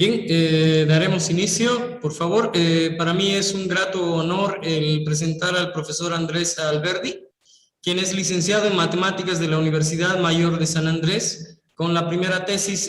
Bien, daremos inicio, por favor. Para mí es un grato honor el presentar al profesor Andrés Alberdi, quien es licenciado en Matemáticas de la Universidad Mayor de San Andrés, con la primera tesis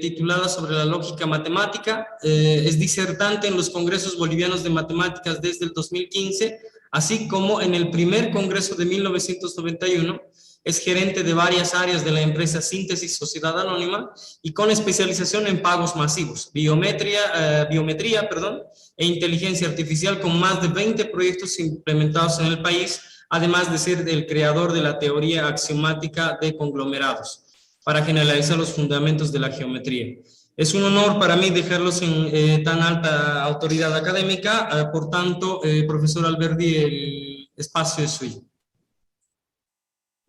titulada sobre la lógica matemática. Es disertante en los Congresos Bolivianos de Matemáticas desde el 2015, así como en el primer Congreso de 1991. Es gerente de varias áreas de la empresa Síntesis Sociedad Anónima y con especialización en pagos masivos, biometría, e inteligencia artificial, con más de 20 proyectos implementados en el país, además de ser el creador de la teoría axiomática de conglomerados, para generalizar los fundamentos de la geometría. Es un honor para mí dejarlos en tan alta autoridad académica, por tanto, profesor Alberdi, el espacio es suyo.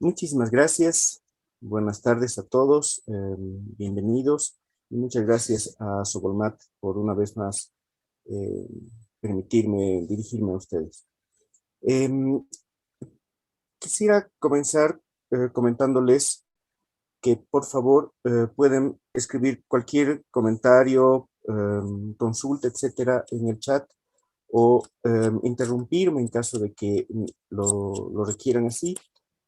Muchísimas gracias. Buenas tardes a todos. Bienvenidos. Y muchas gracias a Sobolmat por una vez más permitirme dirigirme a ustedes. Quisiera comenzar comentándoles que por favor pueden escribir cualquier comentario, consulta, etcétera, en el chat o interrumpirme en caso de que lo requieran así.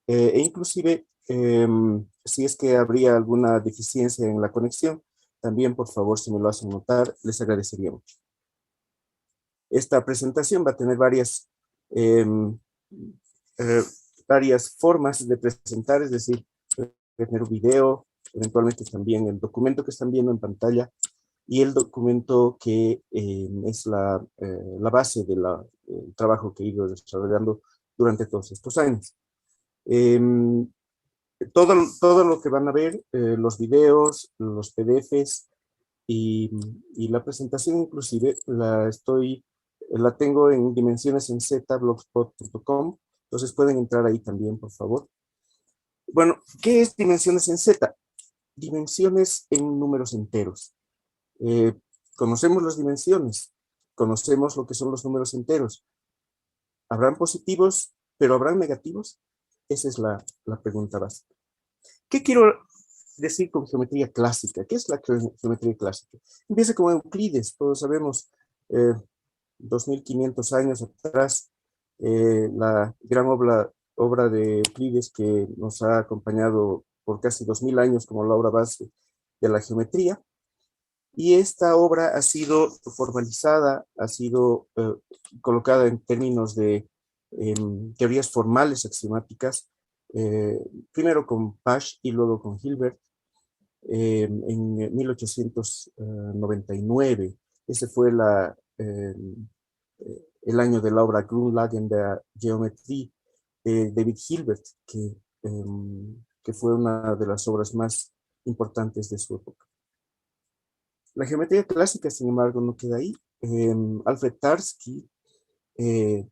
E inclusive, si es que habría alguna deficiencia en la conexión, también por favor, si me lo hacen notar, les agradecería mucho. Esta presentación va a tener varias formas de presentar, es decir, tener un video, eventualmente también el documento que están viendo en pantalla y el documento que es la base del trabajo que he ido desarrollando durante todos estos años. Todo lo que van a ver, los videos, los PDFs y la presentación inclusive la tengo en dimensiones en z.blogspot.com, entonces pueden entrar ahí también, por favor. Bueno, ¿qué es dimensiones en Z? Dimensiones en números enteros. Conocemos las dimensiones, conocemos lo que son los números enteros. ¿Habrán positivos, pero habrán negativos? Esa es la pregunta básica. ¿Qué quiero decir con geometría clásica? ¿Qué es la geometría clásica? Empieza con Euclides, todos sabemos, 2500 años atrás, la gran obra de Euclides que nos ha acompañado por casi 2000 años como la obra base de la geometría. Y esta obra ha sido formalizada, ha sido colocada en términos de teorías formales axiomáticas, primero con Pasch y luego con Hilbert, en 1899. Ese fue el año de la obra Grundlagen der Geometrie de David Hilbert, que fue una de las obras más importantes de su época. La geometría clásica, sin embargo, no queda ahí. Alfred Tarski,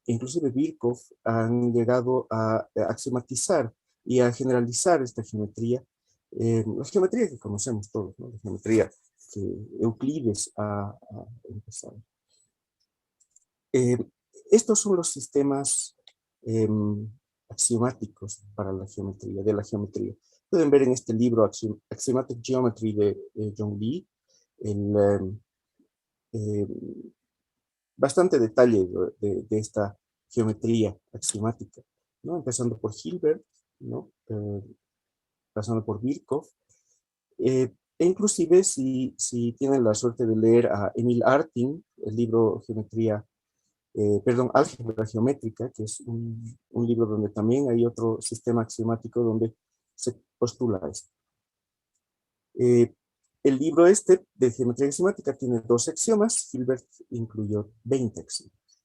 inclusive Birkhoff, han llegado a axiomatizar y a generalizar esta geometría. La geometría que conocemos todos, ¿no? La geometría que Euclides ha empezado. Estos son los sistemas axiomáticos para la geometría, de la geometría. Pueden ver en este libro Axiomatic Geometry de John Lee, bastante detalle de esta geometría axiomática, ¿no? Empezando por Hilbert, ¿no? Pasando por Birkhoff, e inclusive si tienen la suerte de leer a Emil Artin, el libro Álgebra Geométrica, que es un libro donde también hay otro sistema axiomático donde se postula esto. El libro de geometría axiomática tiene 2 axiomas, Hilbert incluyó 20 axiomas.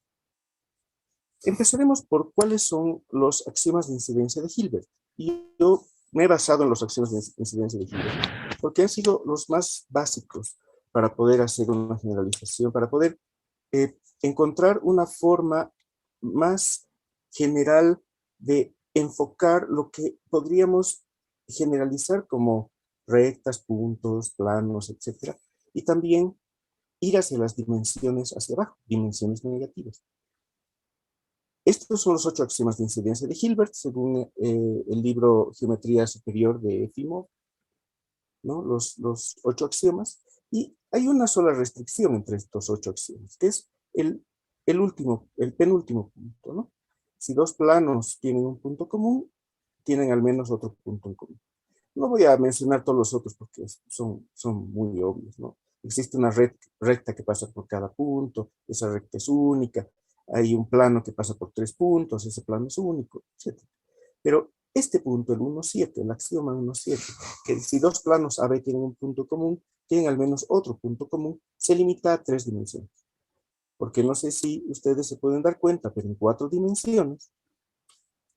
Empezaremos por cuáles son los axiomas de incidencia de Hilbert. Y yo me he basado en los axiomas de incidencia de Hilbert, porque han sido los más básicos para poder hacer una generalización, para poder encontrar una forma más general de enfocar lo que podríamos generalizar como rectas, puntos, planos, etc. Y también ir hacia las dimensiones hacia abajo, dimensiones negativas. Estos son los 8 axiomas de incidencia de Hilbert, según el libro Geometría Superior de Efimov, ¿no? Los 8 axiomas. Y hay una sola restricción entre estos 8 axiomas, que es el penúltimo punto, ¿no? Si dos planos tienen un punto común, tienen al menos otro punto en común. No voy a mencionar todos los otros porque son muy obvios, ¿no? Existe una recta que pasa por cada punto, esa recta es única. Hay un plano que pasa por 3 puntos, ese plano es único, etc. Pero este punto, el 1,7, el axioma 1,7, que si dos planos AB tienen un punto común, tienen al menos otro punto común, se limita a 3 dimensiones. Porque no sé si ustedes se pueden dar cuenta, pero en 4 dimensiones,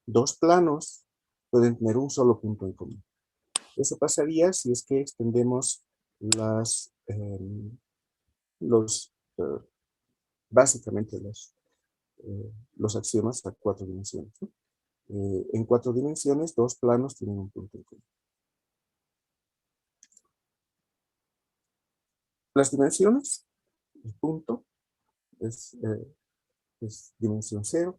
dos planos pueden tener un solo punto en común. Eso pasaría si es que extendemos los, básicamente los axiomas a 4 dimensiones, ¿no? En 4 dimensiones, dos planos tienen un punto en común. Las dimensiones, el punto es dimensión 0,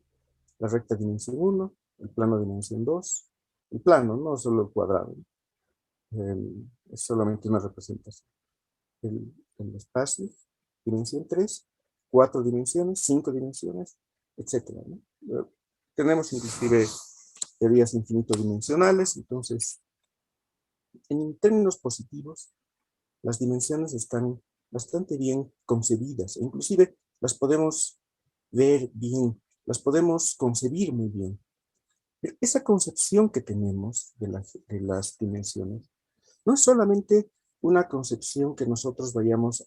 la recta dimensión 1, el plano dimensión 2, el plano, no solo el cuadrado, es solamente una representación. El espacio, dimensión 3, 4 dimensiones, 5 dimensiones, etc., ¿no? Tenemos inclusive teorías infinito-dimensionales, entonces, en términos positivos, las dimensiones están bastante bien concebidas, e inclusive las podemos ver bien, las podemos concebir muy bien. Pero esa concepción que tenemos de las dimensiones no es solamente una concepción que nosotros vayamos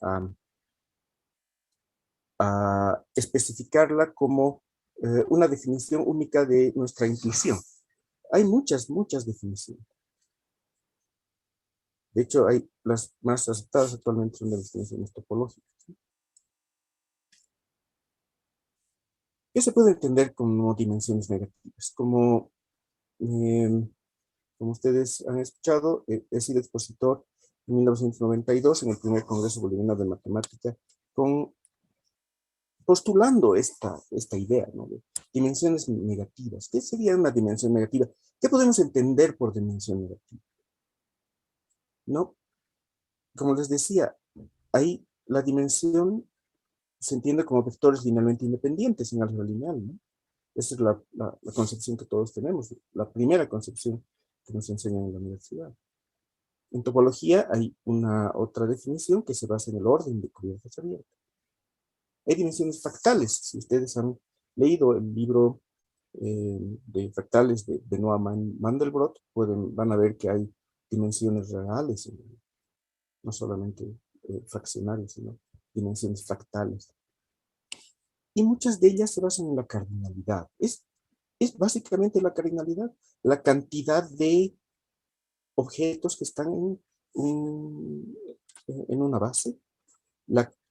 a especificarla como una definición única de nuestra intuición. Hay muchas definiciones. De hecho, hay las más aceptadas actualmente son de las definiciones topológicas. ¿Qué se puede entender como dimensiones negativas? Como ustedes han escuchado, he sido expositor en 1992 en el primer Congreso Boliviano de Matemática postulando esta idea, ¿no? De dimensiones negativas. ¿Qué sería una dimensión negativa? ¿Qué podemos entender por dimensión negativa? ¿No? Como les decía, ahí la dimensión se entiende como vectores linealmente independientes en álgebra lineal, ¿no? Esa es la concepción que todos tenemos, la primera concepción que nos enseñan en la universidad. En topología hay una otra definición que se basa en el orden de cubiertas abiertas. Hay dimensiones fractales. Si ustedes han leído el libro de fractales de Noah Mandelbrot, van a ver que hay dimensiones reales, no solamente fraccionarias, sino dimensiones fractales. Y muchas de ellas se basan en la cardinalidad. Es básicamente la cardinalidad, la cantidad de objetos que están en una base,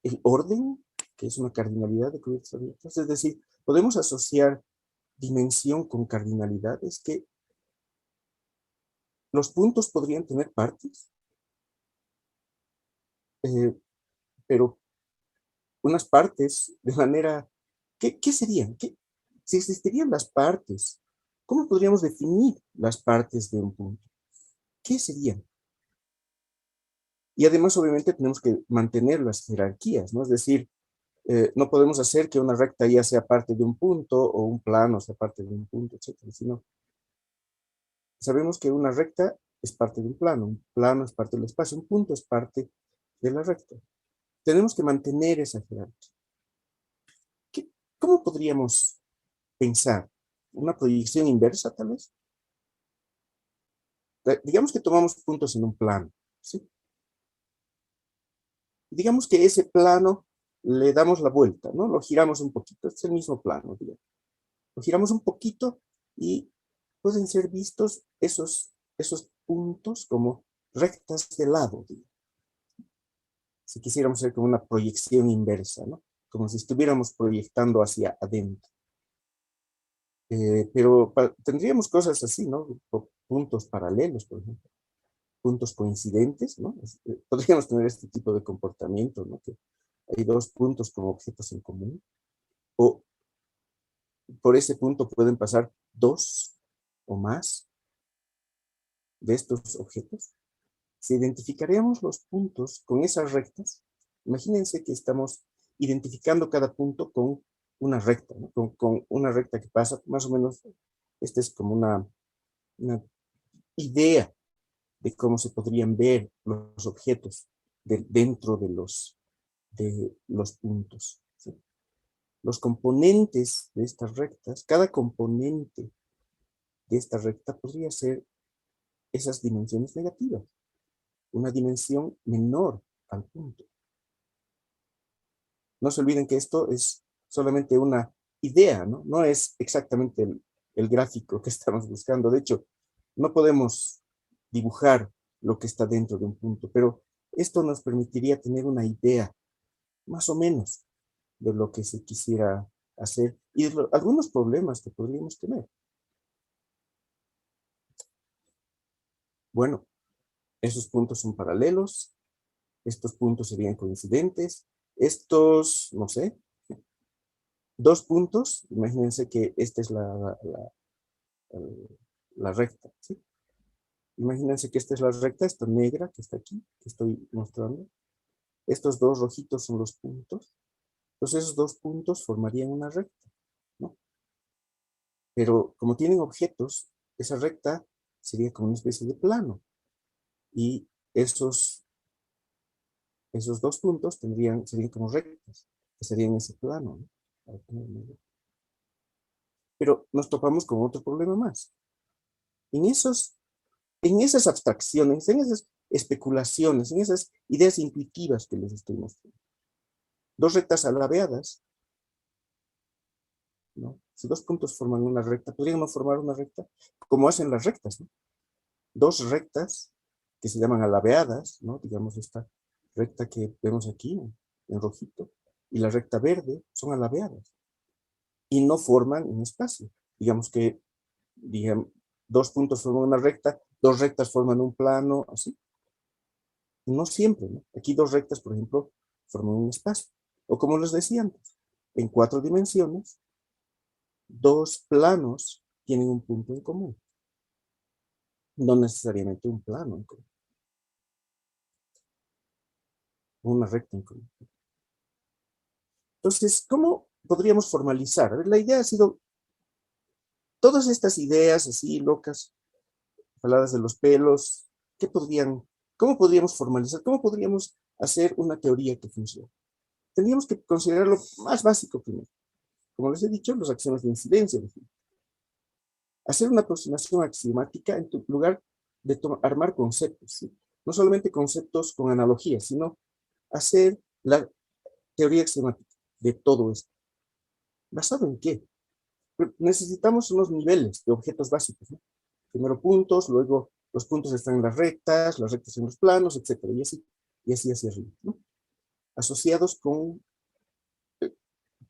el orden, que es una cardinalidad de cubiertas abiertas. Es decir, podemos asociar dimensión con cardinalidad. Es que los puntos podrían tener partes, pero unas partes de manera... ¿Qué serían? Si existirían las partes, ¿cómo podríamos definir las partes de un punto? ¿Qué serían? Y además, obviamente, tenemos que mantener las jerarquías, ¿no? Es decir, no podemos hacer que una recta ya sea parte de un punto o un plano sea parte de un punto, etcétera, sino sabemos que una recta es parte de un plano es parte del espacio, un punto es parte de la recta. Tenemos que mantener esa jerarquía. ¿Cómo podríamos pensar? ¿Una proyección inversa, tal vez? Digamos que tomamos puntos en un plano, ¿sí? Digamos que ese plano le damos la vuelta, ¿no? Lo giramos un poquito, es el mismo plano, digamos. Lo giramos un poquito y pueden ser vistos esos puntos como rectas de lado, digamos. Si quisiéramos hacer como una proyección inversa, ¿no? Como si estuviéramos proyectando hacia adentro. Pero tendríamos cosas así, ¿no? Puntos paralelos, por ejemplo. Puntos coincidentes, ¿no? Podríamos tener este tipo de comportamiento, ¿no? Que hay dos puntos como objetos en común. O por ese punto pueden pasar dos o más de estos objetos. Si identificaríamos los puntos con esas rectas, imagínense que estamos identificando cada punto con una recta, ¿no? Con una recta que pasa, más o menos, esta es como una idea de cómo se podrían ver los objetos dentro de los puntos, ¿sí? Los componentes de estas rectas, cada componente de esta recta podría ser esas dimensiones negativas, una dimensión menor al punto. No se olviden que esto es solamente una idea, ¿no? No es exactamente el gráfico que estamos buscando. De hecho, no podemos dibujar lo que está dentro de un punto, pero esto nos permitiría tener una idea, más o menos, de lo que se quisiera hacer y de algunos problemas que podríamos tener. Bueno, esos puntos son paralelos, estos puntos serían coincidentes, estos, no sé, dos puntos, imagínense que esta es la recta, ¿sí? Imagínense que esta es la recta, esta negra que está aquí, que estoy mostrando. Estos dos rojitos son los puntos. Entonces esos dos puntos formarían una recta, ¿no? Pero como tienen objetos, esa recta sería como una especie de plano. Y esos dos puntos serían como rectas, que serían ese plano, ¿no? Pero nos topamos con otro problema más. En esas abstracciones, en esas especulaciones, en esas ideas intuitivas que les estoy mostrando, dos rectas alabeadas, ¿no? Si dos puntos forman una recta, ¿podrían no formar una recta? Como hacen las rectas, ¿no? Dos rectas que se llaman alabeadas, ¿no? Digamos esta recta que vemos aquí en rojito, y la recta verde son alabeadas y no forman un espacio. Digamos que dos puntos forman una recta, dos rectas forman un plano, así. No siempre, ¿no? Aquí dos rectas, por ejemplo, forman un espacio. O como les decía antes, en 4 dimensiones, dos planos tienen un punto en común. No necesariamente un plano en común. Una recta en común. Entonces, ¿cómo podríamos formalizar? A ver, la idea ha sido, todas estas ideas así locas, jaladas de los pelos, ¿cómo podríamos formalizar? ¿Cómo podríamos hacer una teoría que funcione? Tendríamos que considerar lo más básico primero. Como les he dicho, los axiomas de incidencia. Hacer una aproximación axiomática en lugar de armar conceptos, ¿sí? No solamente conceptos con analogías, sino hacer la teoría axiomática de todo esto. ¿Basado en qué? Necesitamos unos niveles de objetos básicos, ¿no? Primero puntos, luego los puntos están en las rectas en los planos, etc. Y así hacia arriba, ¿no? Asociados con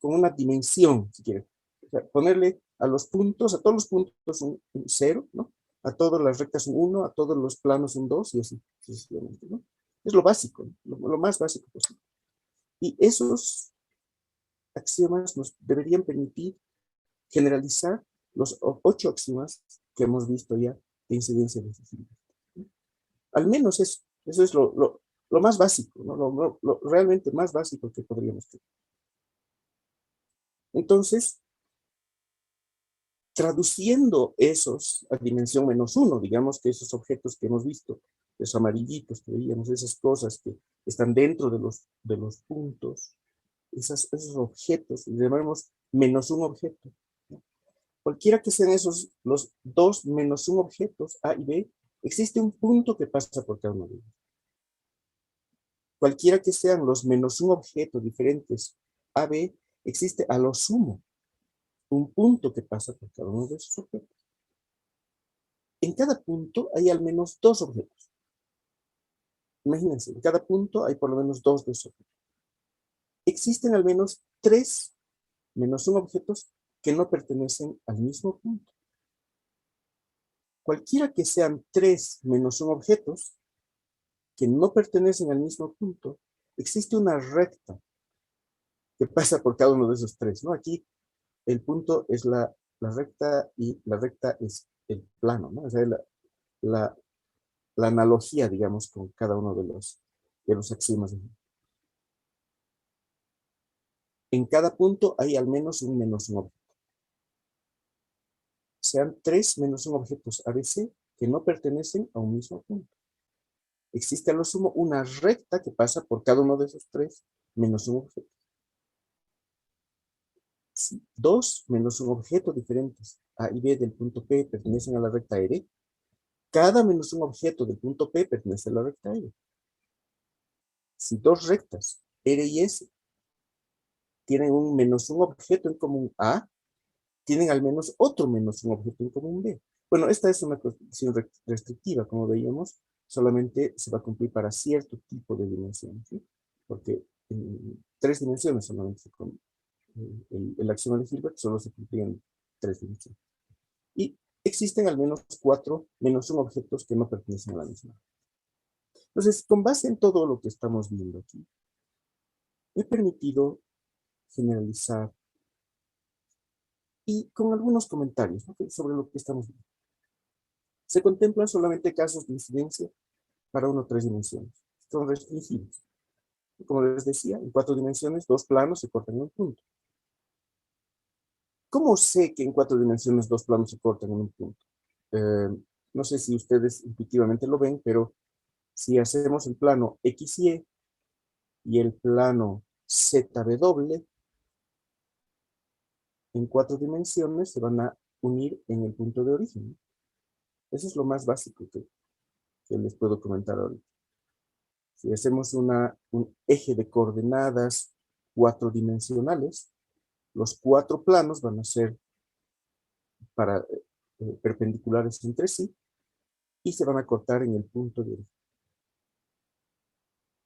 una dimensión, si quieren. O sea, ponerle a todos los puntos un 0, ¿no? A todas las rectas un 1, a todos los planos un 2 y así sucesivamente, ¿no? Es lo básico, ¿no? Lo más básico posible. Y esos axiomas nos deberían permitir generalizar los 8 axiomas que hemos visto ya de incidencia de accesibilidad, ¿no? Al menos eso es lo más básico, ¿no? Lo realmente más básico que podríamos tener. Entonces, traduciendo esos a dimensión -1, digamos que esos objetos que hemos visto, esos amarillitos que veíamos, esas cosas que están dentro de los puntos, esos objetos, llamamos -1 objeto, ¿no? Cualquiera que sean los dos -1 objetos, A y B, existe un punto que pasa por cada uno de ellos. Cualquiera que sean los -1 objetos diferentes, A, B, existe a lo sumo un punto que pasa por cada uno de esos objetos. En cada punto hay al menos 2 objetos. Imagínense, en cada punto hay por lo menos 2 de esos objetos. Existen al menos 3 -1 objetos que no pertenecen al mismo punto. Cualquiera que sean 3 -1 objetos que no pertenecen al mismo punto, existe una recta que pasa por cada uno de esos 3, ¿no? Aquí el punto es la recta y la recta es el plano, ¿no? O sea, la analogía, digamos, con cada uno de los axiomas. En cada punto hay al menos un menos un objeto. Sean 3 menos un objetos ABC que no pertenecen a un mismo punto. Existe a lo sumo una recta que pasa por cada uno de esos 3 menos un objeto. Si 2 menos un objeto diferentes A y B del punto P pertenecen a la recta R, cada menos un objeto del punto P pertenece a la recta R. Si dos rectas R y S tienen un menos un objeto en común A, tienen al menos otro menos un objeto en común B. Bueno, esta es una condición restrictiva, como veíamos, solamente se va a cumplir para cierto tipo de dimensiones, ¿sí? Porque en 3 dimensiones solamente se cumple. El axioma de Hilbert solo se cumplía en 3 dimensiones. Y existen al menos 4 menos un objetos que no pertenecen a la misma. Entonces, con base en todo lo que estamos viendo aquí, he permitido generalizar y con algunos comentarios, ¿no?, sobre lo que estamos viendo. Se contemplan solamente casos de incidencia para 1 o 3 dimensiones. Son restringidos. Como les decía, en 4 dimensiones, 2 planos se cortan en un punto. ¿Cómo sé que en 4 dimensiones 2 planos se cortan en un punto? No sé si ustedes intuitivamente lo ven, pero si hacemos el plano XY y el plano ZW, en 4 dimensiones se van a unir en el punto de origen. Eso es lo más básico que les puedo comentar ahorita. Si hacemos un eje de coordenadas 4-dimensionales, los 4 planos van a ser perpendiculares entre sí y se van a cortar en el punto de origen.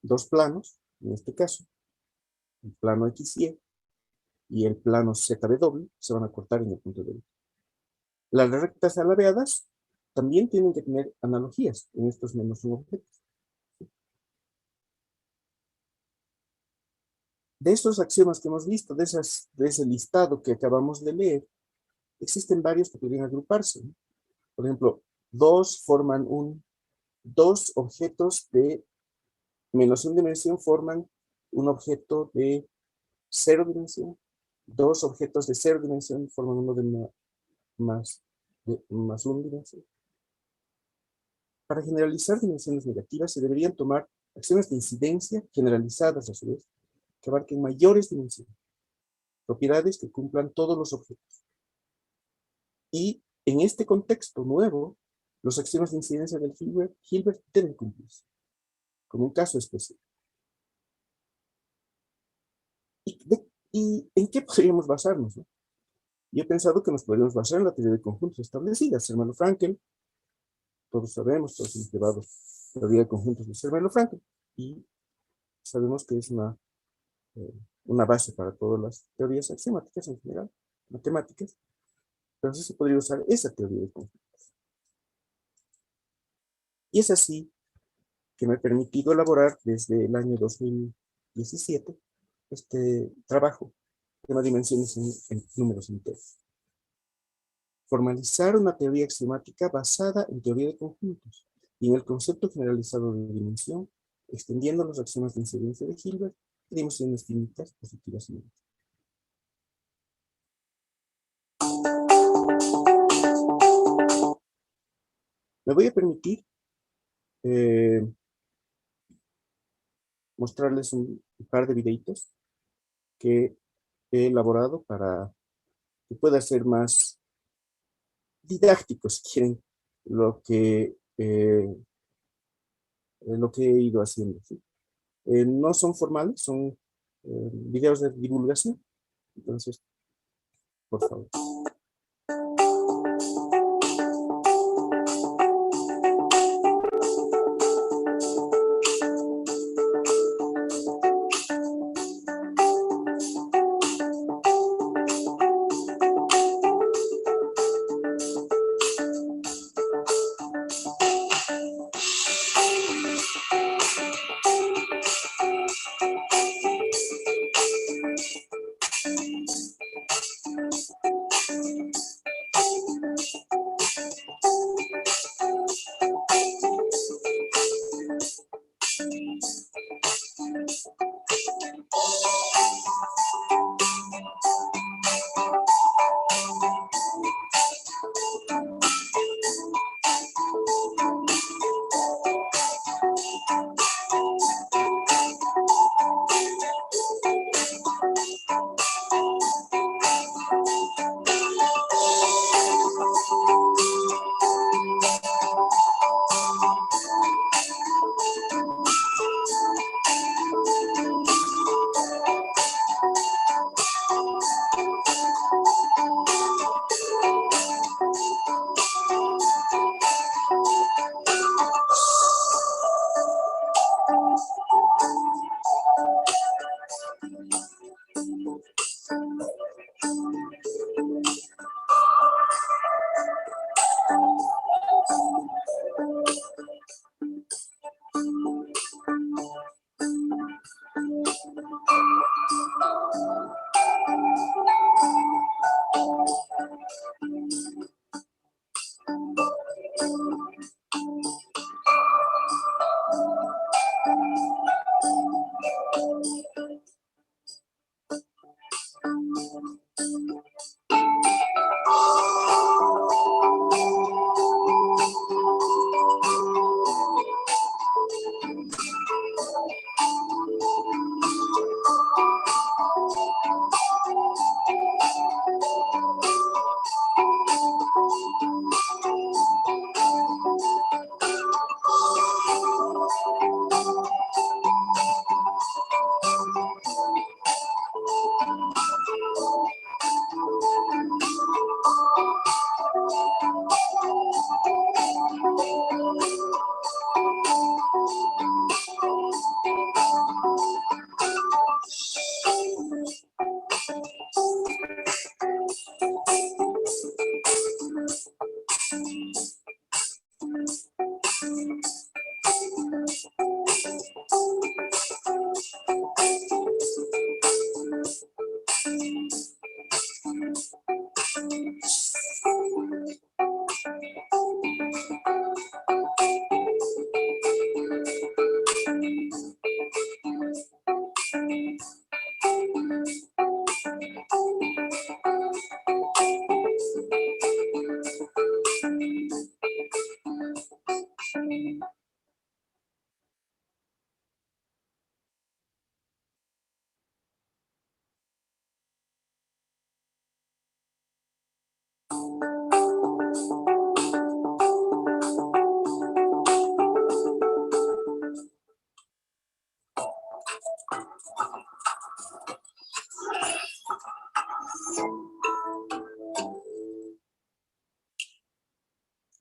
2 planos, en este caso, el plano XY y el plano ZW se van a cortar en el punto de origen. Las rectas alabeadas también tienen que tener analogías en estos menos un objetos. De estos axiomas que hemos visto, de ese listado que acabamos de leer, existen varios que podrían agruparse, ¿no? Por ejemplo, dos objetos de menos 1 dimensión forman un objeto de 0 dimensión. 2 objetos de 0 dimensión forman uno de más 1 dimensión. Para generalizar dimensiones negativas se deberían tomar acciones de incidencia generalizadas a su vez, que abarquen mayores dimensiones, propiedades que cumplan todos los objetos. Y en este contexto nuevo, los axiomas de incidencia del Hilbert deben cumplirse, como un caso especial. ¿Y en qué podríamos basarnos, no? Yo he pensado que nos podríamos basar en la teoría de conjuntos establecida, hermano Frankel. Todos sabemos, todos hemos llevado la teoría de conjuntos de hermano Frankel. Y sabemos que es una base para todas las teorías axiomáticas en general, matemáticas. Entonces se podría usar esa teoría de conjuntos. Y es así que me he permitido elaborar desde el año 2017 este trabajo de las dimensiones en números enteros. Formalizar una teoría axiomática basada en teoría de conjuntos y en el concepto generalizado de dimensión, extendiendo los axiomas de incidencia de Hilbert a dimensiones finitas, positivas y negativas. Me voy a permitir mostrarles un par de videitos que he elaborado para que pueda ser más didáctico, si quieren, lo que he ido haciendo, ¿sí? No son formales, son videos de divulgación. Entonces, por favor.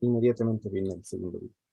Inmediatamente viene el segundo video.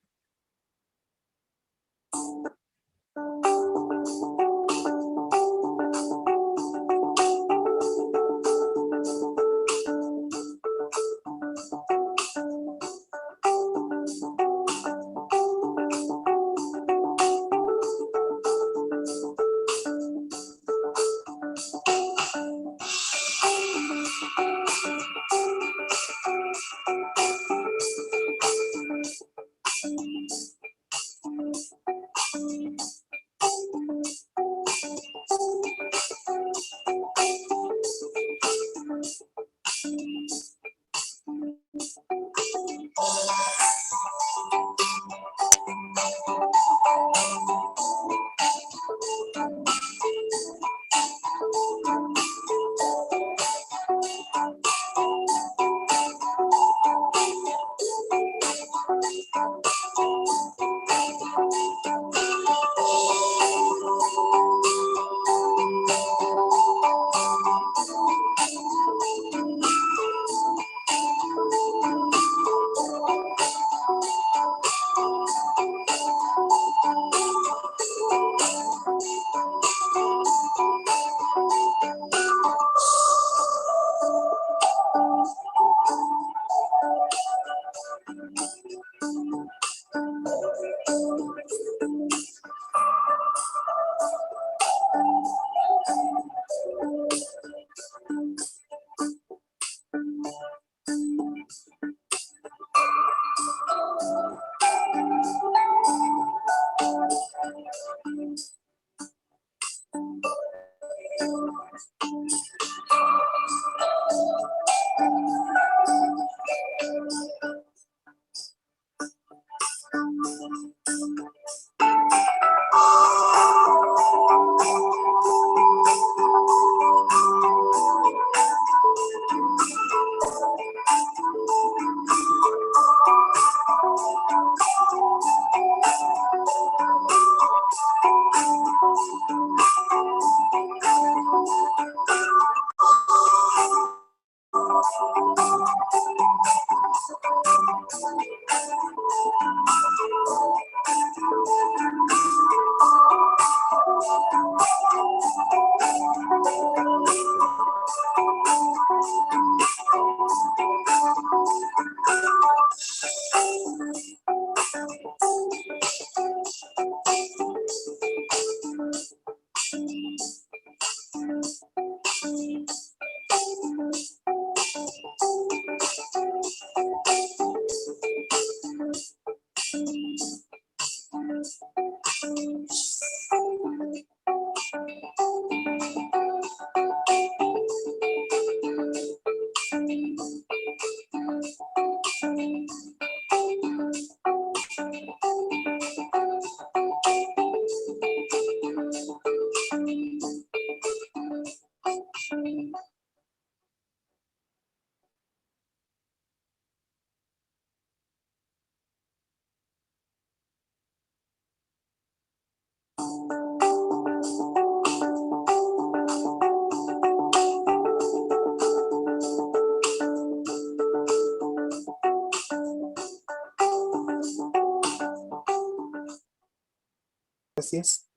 Gracias.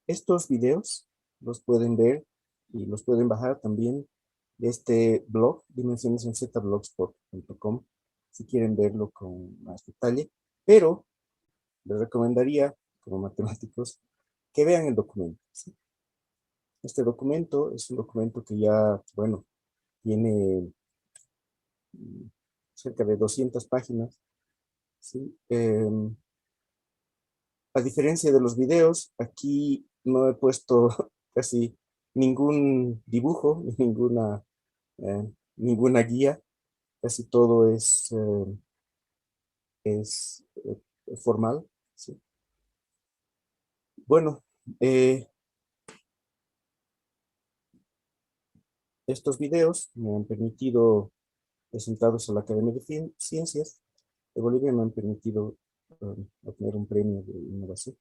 Estos videos los pueden ver y los pueden bajar también de este blog, dimensionesenzblogspot.com, si quieren verlo con más detalle. Pero les recomendaría, como matemáticos, que vean el documento, ¿sí? Este documento es un documento que ya, bueno, tiene cerca de 200 páginas, ¿sí? A diferencia de los videos, aquí no he puesto casi ningún dibujo, ninguna guía. Casi todo es formal, ¿sí? Bueno, estos videos me han permitido, presentados a la Academia de Ciencias de Bolivia, me han permitido obtener un premio de innovación.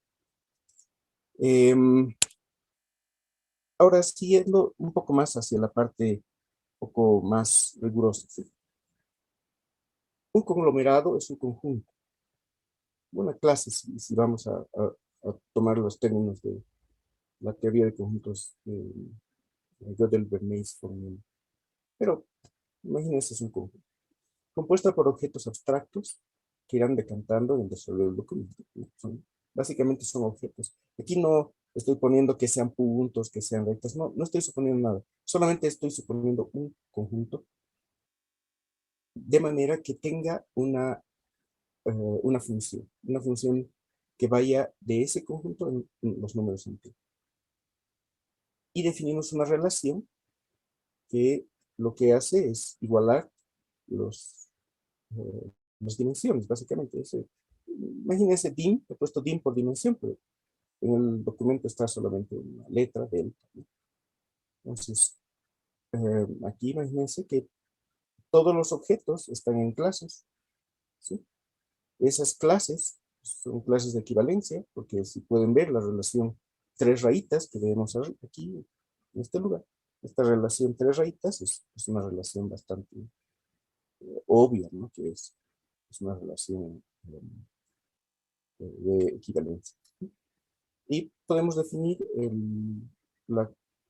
Ahora, siguiendo un poco más hacia la parte un poco más rigurosa, ¿sí? Un conglomerado es un conjunto. Una clase, si vamos a tomar los términos de la teoría de conjuntos de Gödel, Bernays, Fourier. Pero imagínense, es un conjunto compuesta por objetos abstractos que irán decantando en el desarrollo del documento. Básicamente son objetos. Aquí no estoy poniendo que sean puntos, que sean rectas, no estoy suponiendo nada. Solamente estoy suponiendo un conjunto de manera que tenga una función que vaya de ese conjunto en los números enteros. Y definimos una relación que lo que hace es igualar las dimensiones, básicamente. Imagínense DIM, he puesto DIM por dimensión, pero en el documento está solamente una letra, delta, ¿no? Entonces, aquí imagínense que todos los objetos están en clases, ¿sí? Esas clases son clases de equivalencia, porque si pueden ver la relación tres rayitas que vemos aquí, en este lugar, esta relación tres rayitas es una relación bastante obvia, ¿no? Que es una relación de equivalencia. Y podemos definir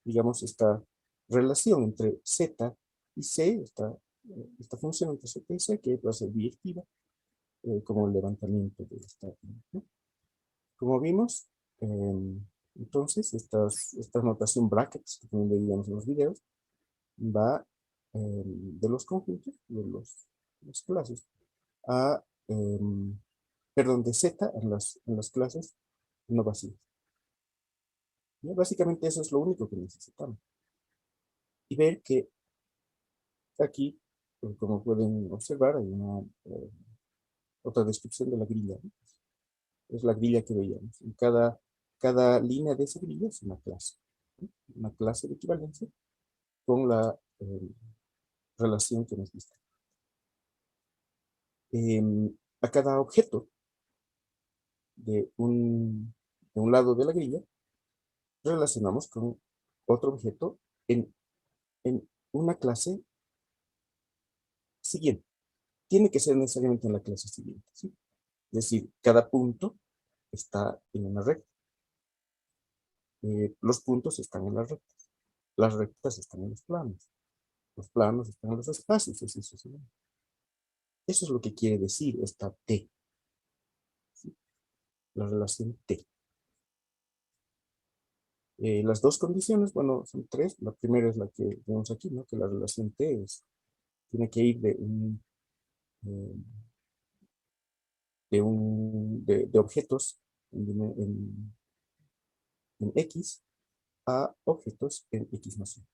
digamos, esta relación entre Z y C, esta función entre Z y C, que va a ser biyectiva, como el levantamiento de esta, ¿no? Como vimos, entonces, esta notación brackets, que también veíamos en los videos, va de los conjuntos, de las clases, perdón, de Z en las clases no vacías. ¿Ya? Básicamente eso es lo único que necesitamos. Y ver que aquí, como pueden observar, hay una otra descripción de la grilla, ¿no? Es la grilla que veíamos. En cada línea de esa grilla es ¿no? Una clase de equivalencia con la relación que nos dice. A cada objeto de un lado de la grilla relacionamos con otro objeto en una clase siguiente. Tiene que ser necesariamente en la clase siguiente, ¿sí? Es decir, cada punto está en una recta. Los puntos están en las rectas están en los planos están en los espacios, así sucesivamente. Eso es lo que quiere decir esta T, ¿sí? La relación T. Las dos condiciones, bueno, son tres. La primera es la que vemos aquí, ¿no? Que la relación T tiene que ir eh, de objetos en X a objetos en X más 1.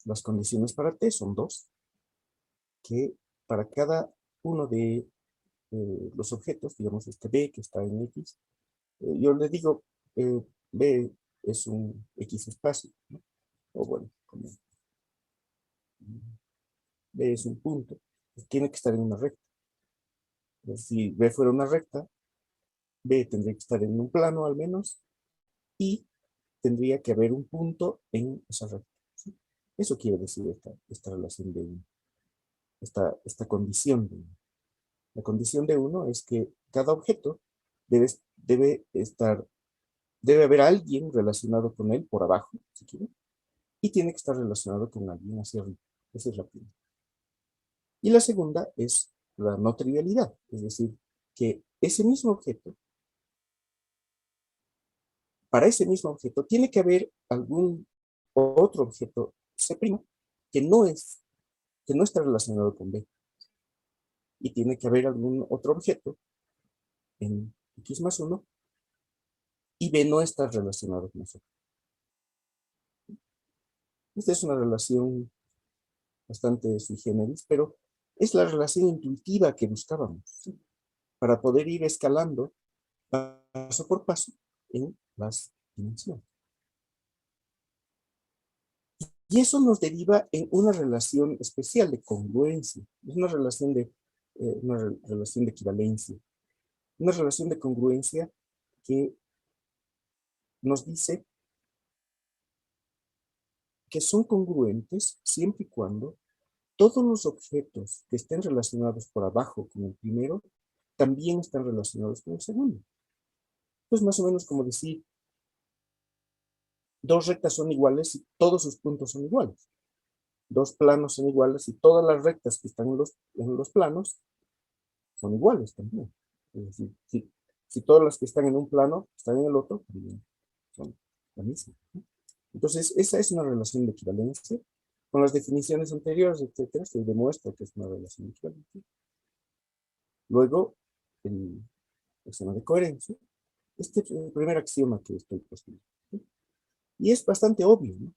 Las condiciones para T son dos, que para cada uno de los objetos, digamos este B que está en X, yo le digo B es un X espacio, ¿no? O bueno, como B es un punto, pues tiene que estar en una recta. Si B fuera una recta, B tendría que estar en un plano al menos, y tendría que haber un punto en esa recta, ¿sí? Eso quiere decir esta relación de uno, esta condición de uno. La condición de uno es que cada objeto debe debe haber alguien relacionado con él por abajo, si quiere, y tiene que estar relacionado con alguien hacia arriba. Esa es la primera. Y la segunda es la no trivialidad, es decir, que ese mismo objeto, para ese mismo objeto, tiene que haber algún otro objeto C' que que no está relacionado con B. Y tiene que haber algún otro objeto en X más 1 y B no está relacionado con nosotros. Esta es una relación bastante sui generis, pero es la relación intuitiva que buscábamos, ¿sí? Para poder ir escalando paso por paso en las dimensiones. Y eso nos deriva en una relación especial de congruencia. Es una relación de equivalencia. Una relación de congruencia que nos dice que son congruentes siempre y cuando todos los objetos que estén relacionados por abajo con el primero también están relacionados con el segundo. Pues más o menos como decir, dos rectas son iguales y todos sus puntos son iguales. Dos planos son iguales y todas las rectas que están en los planos son iguales también. Es decir, si todas las que están en un plano están en el otro, también son la misma, ¿no? Entonces, esa es una relación de equivalencia. Con las definiciones anteriores, etcétera, se demuestra que es una relación de equivalencia. Luego, el axioma de coherencia. Este es el primer axioma que estoy postulando, ¿sí? Y es bastante obvio, ¿no?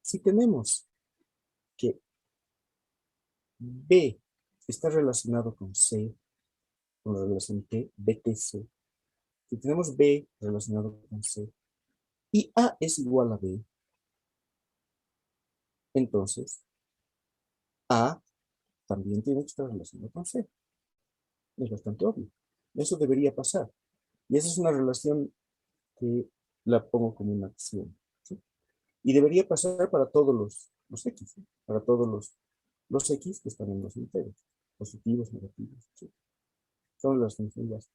Si tenemos que B está relacionado con C, con la relación T, BTC, si tenemos B relacionado con C y A es igual a B, entonces A también tiene que estar relacionado con C. Es bastante obvio. Eso debería pasar. Y esa es una relación que la pongo como una acción, ¿sí? Y debería pasar para todos los X, ¿sí? Para todos los X que están en los enteros, positivos, negativos, ¿sí? Son las funciones.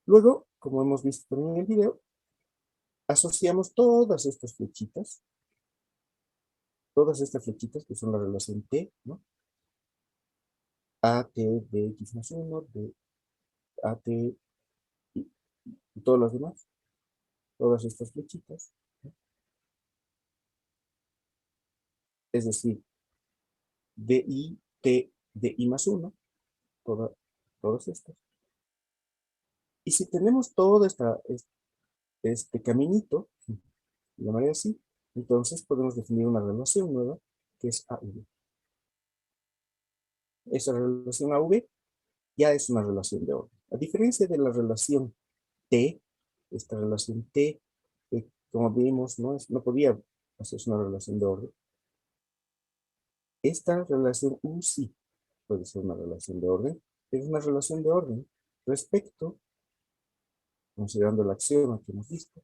Luego, como hemos visto también en el video, asociamos todas estas flechitas que son la relación T, ¿no? AT de X más 1, de AT y todas las demás, todas estas flechitas, ¿no? Es decir, DI, T de I más 1, todas estas. Y si tenemos todo este caminito, de manera así, entonces podemos definir una relación nueva que es AV. Esa relación AV ya es una relación de orden. A diferencia de la relación T, esta relación T, como vimos, no podía hacerse una relación de orden. Esta relación U sí puede ser una relación de orden, pero es una relación de orden respecto, considerando el axioma que hemos visto,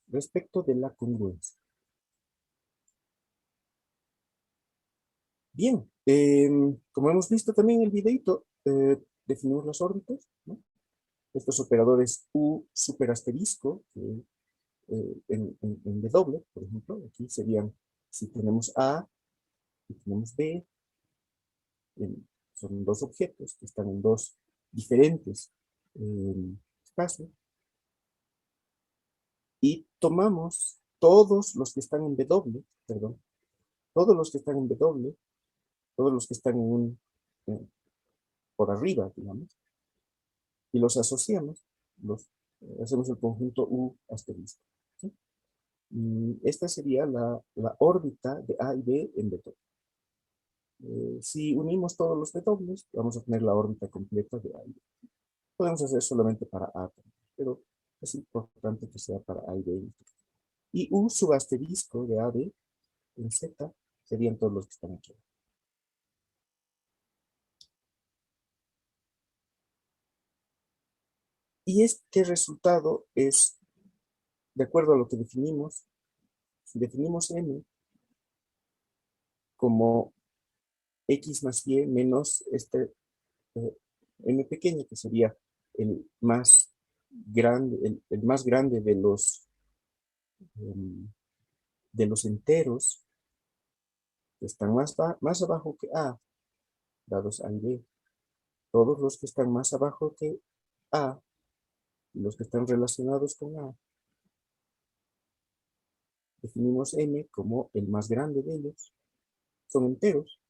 respecto de la congruencia. Bien, como hemos visto también en el videito, definimos las órbitas, ¿no? Estos operadores U super asterisco, en W, por ejemplo, aquí serían, si tenemos A y tenemos B, son dos objetos que están en dos diferentes espacios, y tomamos todos los que están en W, perdón, todos los que están en W, todos los que están por arriba, digamos, y los asociamos, hacemos el conjunto U asterisco. ¿Sí? Y esta sería la órbita de A y B en B. Si unimos todos los W, vamos a tener la órbita completa de A y B. Podemos hacer solamente para A, pero es importante que sea para A y B. Y U subasterisco de AB en Z serían todos los que están aquí. Y este resultado es, de acuerdo a lo que definimos, si definimos M como X más Y menos M pequeño, que sería el más grande, el más grande de los enteros que están más abajo que A, dados A y B. Todos los que están más abajo que A, y los que están relacionados con A, definimos M como el más grande de ellos. Son enteros,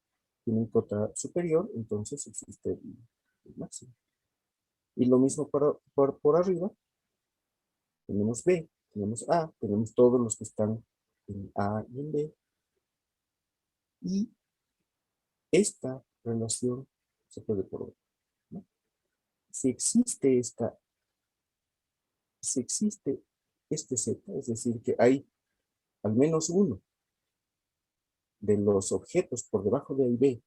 tienen cota superior, entonces existe el máximo. Y lo mismo por arriba, tenemos B, tenemos A, tenemos todos los que están en A y en B. Y esta relación se puede probar, ¿no? Si existe este Z, es decir, que hay al menos uno de los objetos por debajo de A y B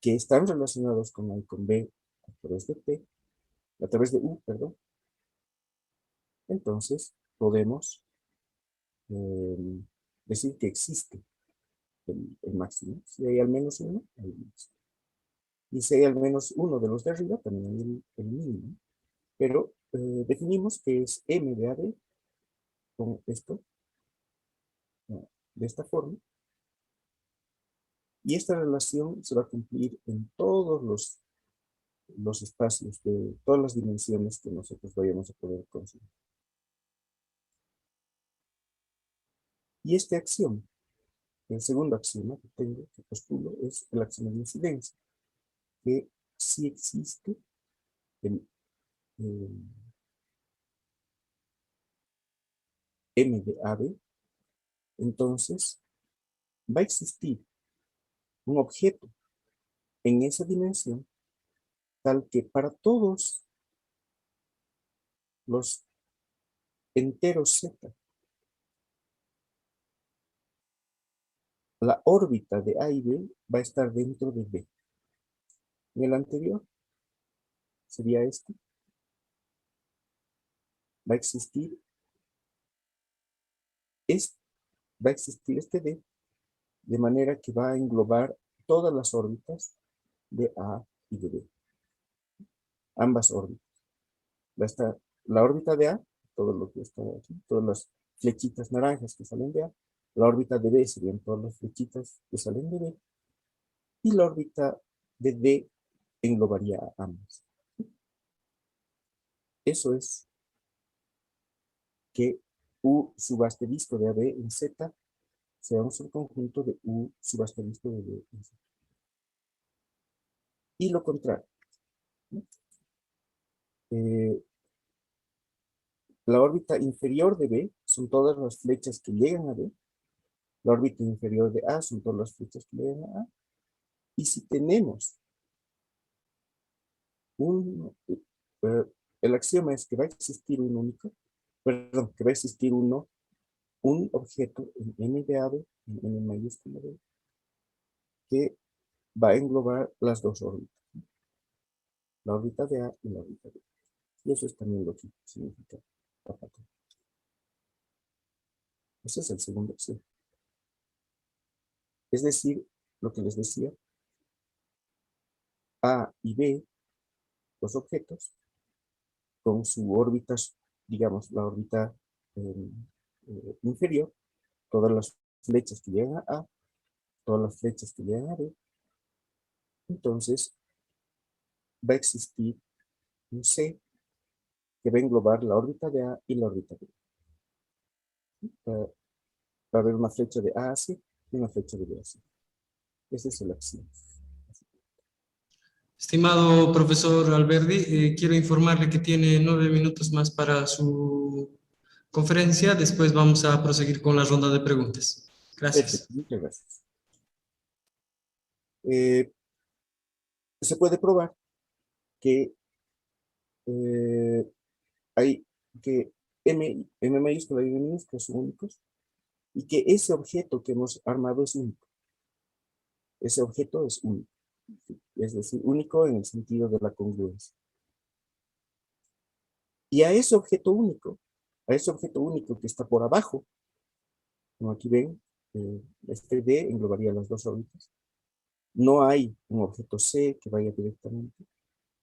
que están relacionados con A y con B a través de T, a través de U, perdón, entonces podemos decir que existe el máximo. Si hay al menos uno, hay el máximo. Y si hay al menos uno de los de arriba, también hay el mínimo. Pero definimos que es M de AB con esto, de esta forma. Y esta relación se va a cumplir en todos los espacios, de todas las dimensiones que nosotros vayamos a poder conseguir. Y este axioma, el segundo axioma que tengo, que postulo, es el axioma de incidencia, que si existe el M de AB, entonces va a existir un objeto en esa dimensión tal que para todos los enteros Z, la órbita de A y B va a estar dentro de B. En el anterior sería este. Va a existir va a existir este D, de manera que va a englobar todas las órbitas de A y de B. Ambas órbitas. Va a estar la órbita de A, todo lo que está aquí, todas las flechitas naranjas que salen de A. La órbita de B serían todas las flechitas que salen de B. Y la órbita de D englobaría a ambas. Eso es que U subasterisco de AB en Z sea un subconjunto de U subasterisco de B en Z. Y lo contrario, ¿no? Eh, la órbita inferior de B son todas las flechas que llegan a B. La órbita inferior de A son todas las flechas que llegan a A. Y si tenemos el axioma es que va a existir un único, perdón, que va a existir un objeto en N de A, en N mayúscula B, que va a englobar las dos órbitas, la órbita de A y la órbita de B. Y eso es también lo que significa la patrón. Ese es el segundo axioma. Es decir, lo que les decía, A y B, los objetos, con su órbita, digamos, la órbita inferior, todas las flechas que llegan a A, todas las flechas que llegan a B, entonces va a existir un C que va a englobar la órbita de A y la órbita de B. Va a haber una flecha de A a C y una flecha de B a C. Ese es el axioma. Estimado profesor Alberdi, quiero informarle que tiene 9 minutos más para su conferencia. Después vamos a proseguir con la ronda de preguntas. Perfecto, Gracias. muchas gracias. Se puede probar que hay que M mayúscula y M minúscula son únicos y que ese objeto que hemos armado es único. Ese objeto es único. Es decir, único en el sentido de la congruencia. Y a ese objeto único que está por abajo, como aquí ven, este D englobaría las dos órbitas. No hay un objeto C que vaya directamente.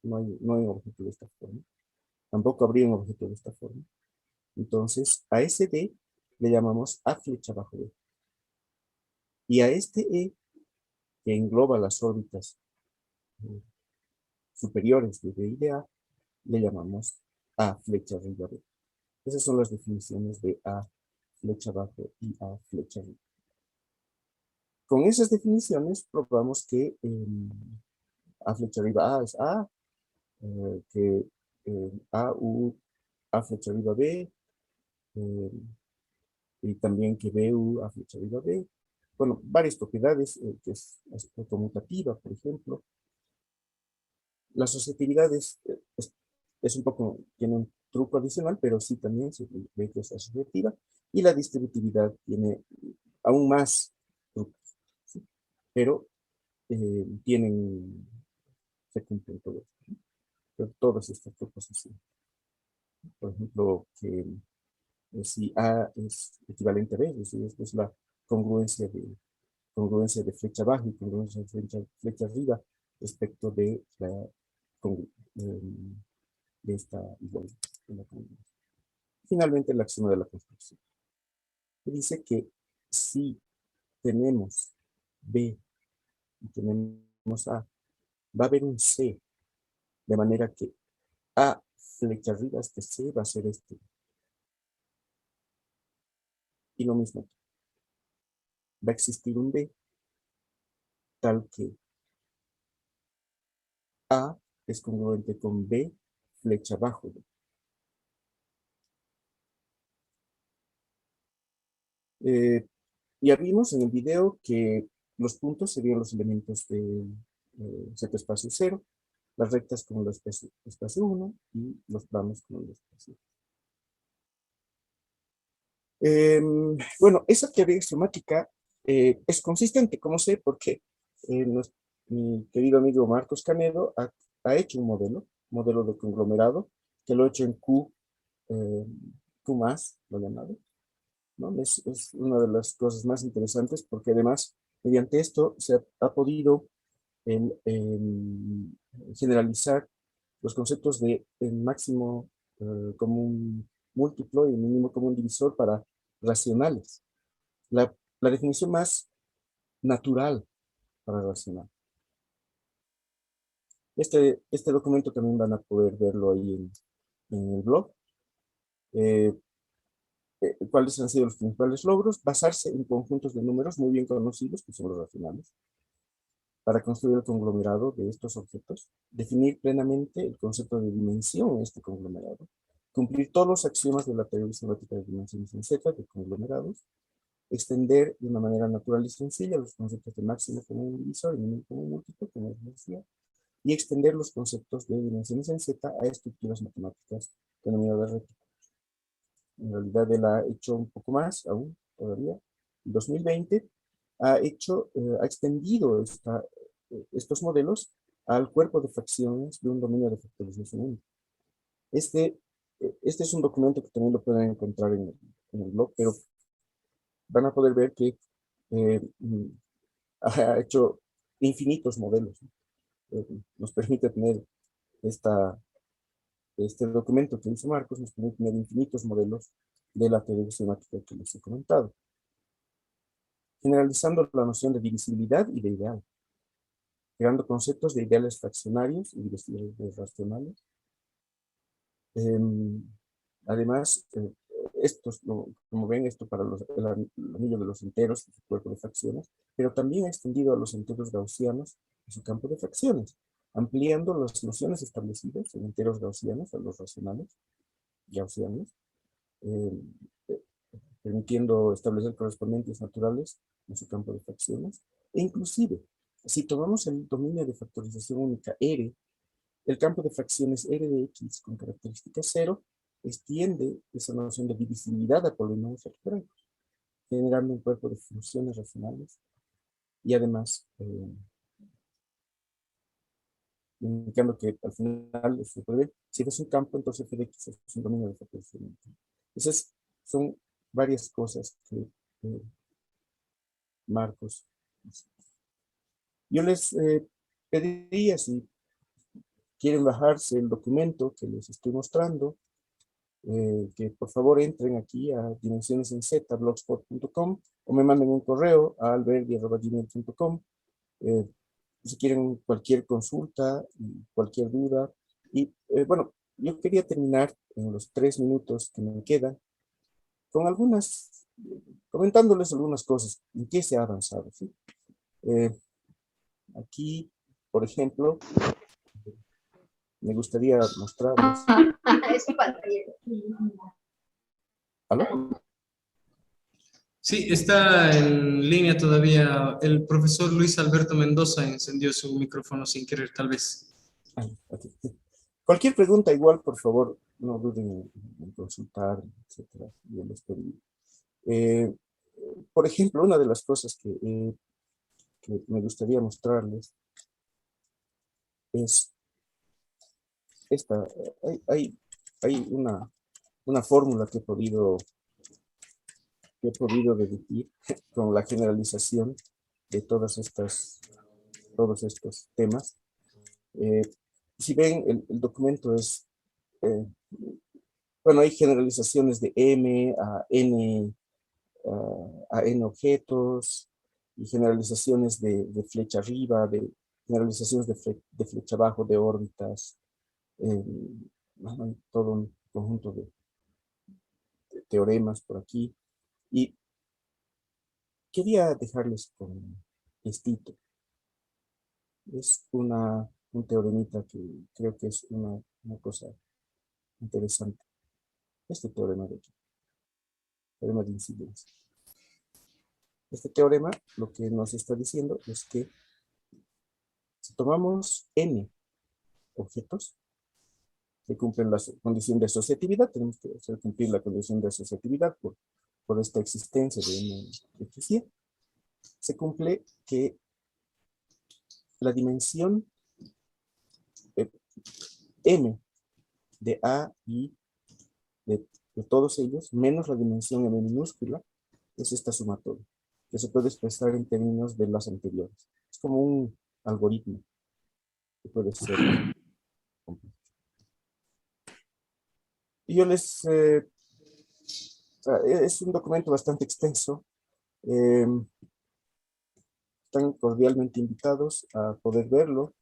No hay un objeto de esta forma. Tampoco habría un objeto de esta forma. Entonces, a ese D le llamamos A flecha bajo D. Y a este E, que engloba las órbitas superiores de D y de A, le llamamos A flecha arriba B. Esas son las definiciones de A flecha abajo y A flecha arriba. Con esas definiciones probamos que A flecha arriba A es A, que A flecha arriba B, y también que BU a flecha arriba B. Bueno, varias propiedades, que es conmutativa, por ejemplo. La asociatividad es un poco, tiene un truco adicional, pero sí también se ve que es asociativa. Y la distributividad tiene aún más trucos, ¿sí? Pero se cumplen todos, ¿no? Pero todos estos trucos así. Por ejemplo, que si A es equivalente a B, es decir, esto es la congruencia de flecha abajo y congruencia de flecha arriba respecto de de esta igualdad. Finalmente, el axioma de la construcción. Dice que si tenemos B y tenemos A, va a haber un C, de manera que A flecha arriba, este C va a ser este. Y lo mismo, va a existir un B, tal que A es congruente con B flecha abajo. Ya vimos en el video que los puntos serían los elementos de Z espacio 0, las rectas como el espacio 1 y los planos como el espacio. Bueno, esa teoría axiomática es consistente, como sé, porque mi querido amigo Marcos Canedo ha hecho un modelo de conglomerado, que lo ha hecho en Q más, lo llamado, ¿no? Es una de las cosas más interesantes porque además, mediante esto, se ha podido generalizar los conceptos de máximo común múltiplo y mínimo común divisor para racionales. La definición más natural para racional. Este documento también van a poder verlo ahí en el blog. ¿Cuáles han sido los principales logros? Basarse en conjuntos de números muy bien conocidos, que son los racionales. para construir el conglomerado de estos objetos, definir plenamente el concepto de dimensión en este conglomerado, cumplir todos los axiomas de la teoría sistemática de dimensiones en Z de conglomerados, extender de una manera natural y sencilla los conceptos de máximo común divisor y mínimo común múltiplo, como les decía, y extender los conceptos de dimensiones en Z a estructuras matemáticas denominadas reticulares. En realidad él ha hecho un poco más, aún todavía. En 2020 ha extendido estos modelos al cuerpo de fracciones de un dominio de factorización única. Este es un documento que también lo pueden encontrar en el blog, pero van a poder ver que ha hecho infinitos modelos. Nos permite tener este documento que hizo Marcos, nos permite tener infinitos modelos de la teoría sistemática que les he comentado. Generalizando la noción de divisibilidad y de ideal, creando conceptos de ideales fraccionarios y divisibles racionales. Además, como ven, esto para el anillo de los enteros, su cuerpo de fracciones, pero también ha extendido a los enteros gaussianos y su campo de fracciones, ampliando las nociones establecidas en enteros gaussianos a los racionales gaussianos, permitiendo establecer correspondientes naturales en su campo de fracciones, e inclusive, si tomamos el dominio de factorización única R, el campo de fracciones R de X con característica 0 extiende esa noción de divisibilidad a polinomios algebraicos, generando un cuerpo de funciones racionales y además indicando que al final se puede ver, si es un campo, entonces f de X es un dominio de factorización única. Esas son varias cosas que Marcos. Yo les pediría, si quieren bajarse el documento que les estoy mostrando, que por favor entren aquí a dimensionesenz.blogspot.com o me manden un correo a alberdi@gmail.com si quieren cualquier consulta, cualquier duda. Y bueno, yo quería terminar en los 3 minutos que me quedan con comentándoles algunas cosas en qué se ha avanzado, ¿sí? Aquí, por ejemplo, me gustaría mostrarles. Es un pantalla. ¿Aló? Sí, está en línea todavía. El profesor Luis Alberto Mendoza encendió su micrófono sin querer, tal vez. Okay. Cualquier pregunta, igual, por favor, no duden en consultar, etcétera. Yo les pedí. Por ejemplo, una de las cosas que me gustaría mostrarles es esta. Hay una fórmula que he podido deducir con la generalización de todos estos temas. Si ven, el documento es, bueno, hay generalizaciones de M a N objetos, y generalizaciones de flecha arriba, generalizaciones de flecha abajo, de órbitas, hay todo un conjunto de teoremas por aquí. Y quería dejarles con estito. Es un teoremita que creo que es una cosa interesante. Este teorema de aquí, teorema de incidencia. Este teorema lo que nos está diciendo es que si tomamos n objetos que cumplen la condición de asociatividad, tenemos que hacer cumplir la condición de asociatividad por esta existencia de n x y, se cumple que la dimensión m de A y de todos ellos, menos la dimensión m minúscula, es esta sumatoria, que se puede expresar en términos de las anteriores. Es como un algoritmo que puede ser complejo. Y yo es un documento bastante extenso. Están cordialmente invitados a poder verlo.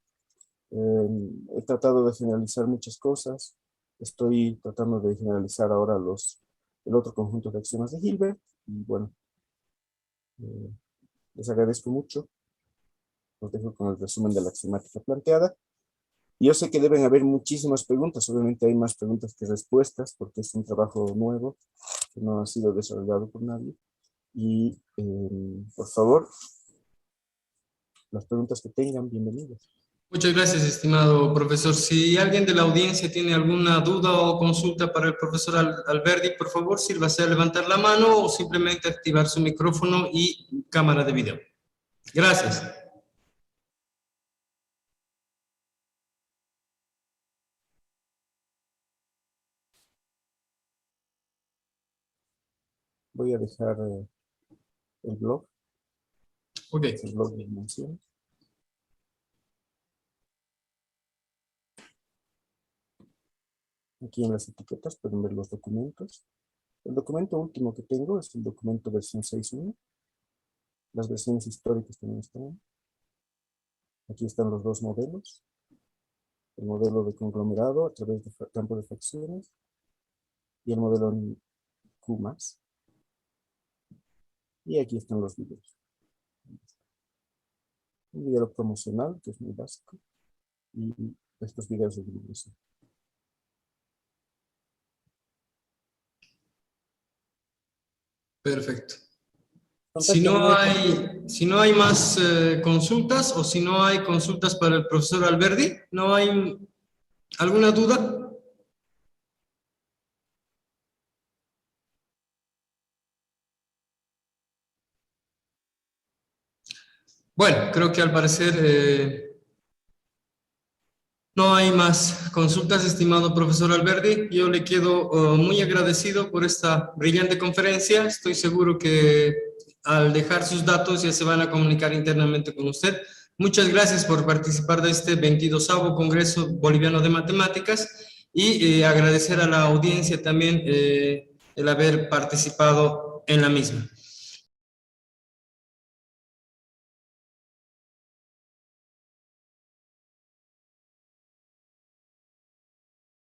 He tratado de generalizar muchas cosas. Estoy tratando de generalizar ahora el otro conjunto de axiomas de Hilbert. Y bueno, les agradezco mucho. Los dejo con el resumen de la axiomática planteada. Y yo sé que deben haber muchísimas preguntas, obviamente hay más preguntas que respuestas, porque es un trabajo nuevo, que no ha sido desarrollado por nadie. Y, por favor, las preguntas que tengan, bienvenidas. Muchas gracias, estimado profesor. Si alguien de la audiencia tiene alguna duda o consulta para el profesor Alberdi, por favor, sírvase a levantar la mano o simplemente activar su micrófono y cámara de video. Gracias. Voy a dejar el blog. Ok. El blog de dimensiones. Aquí en las etiquetas pueden ver los documentos. El documento último que tengo es el documento versión 6.1. Las versiones históricas también están. Aquí están los dos modelos. El modelo de conglomerado a través de campo de fracciones y el modelo en Q+. Y aquí están los videos. Un video promocional, que es muy básico, y estos videos de divulgación. Perfecto. Si no hay más consultas o si no hay consultas para el profesor Alberdi, ¿no hay alguna duda? Bueno, creo que al parecer no hay más consultas, estimado profesor Alberdi. Yo le quedo muy agradecido por esta brillante conferencia. Estoy seguro que al dejar sus datos ya se van a comunicar internamente con usted. Muchas gracias por participar de este 22º Congreso Boliviano de Matemáticas y agradecer a la audiencia también el haber participado en la misma.